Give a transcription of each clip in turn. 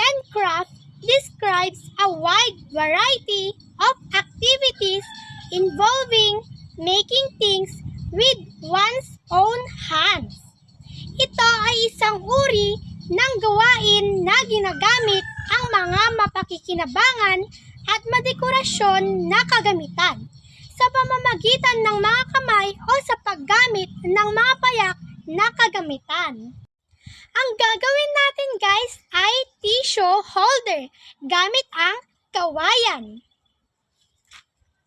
and craft describes a wide variety of activities involving making things with one's own hands. Ito ay isang uri ng gawain na ginagamit ang mga mapakikinabangan at madekorasyon na kagamitan sa pamamagitan ng mga kamay o sa paggamit ng mga payak na kagamitan. Ang gagawin natin guys ay tissue holder gamit ang kawayan.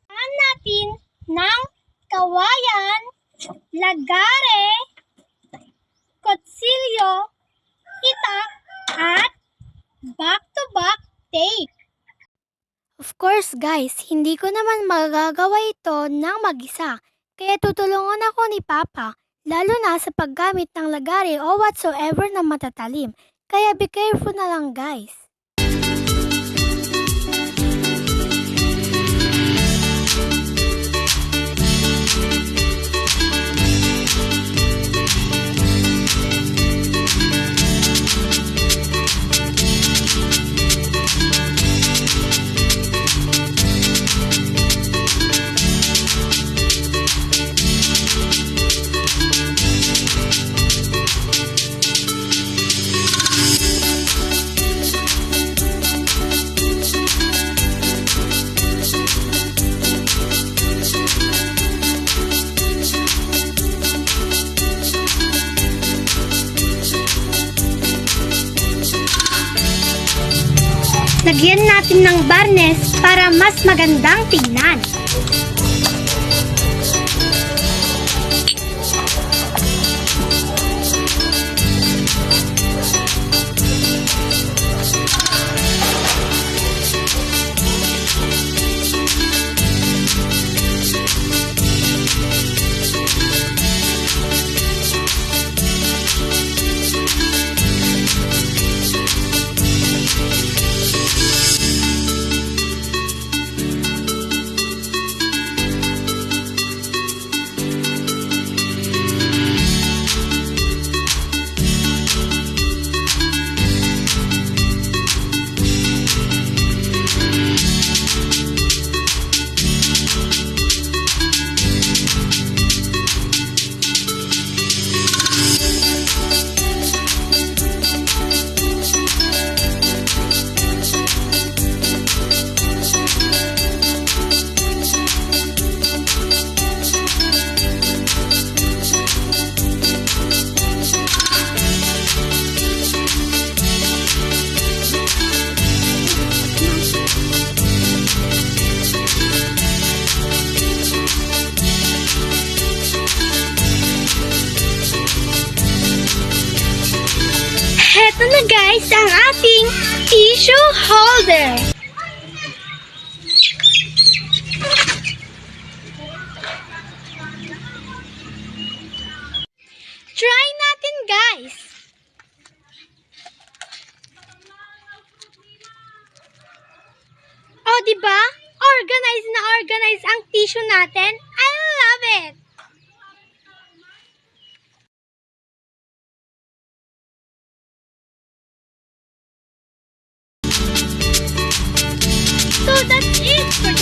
Kailangan natin ng kawayan, lagare, kutsilyo, itak, at back-to-back tape. Of course guys, hindi ko naman magagawa ito ng mag-isa, kaya tutulungan ako ni Papa, lalo na sa paggamit ng lagare o whatsoever na matatalim. Kaya be careful na lang guys. Lagyan natin ng barnes para mas magandang tingnan. Heto na guys ang ating tissue holder. Try natin guys. Oh, diba? Organize na organize ang tissue natin. I love it! So that's it for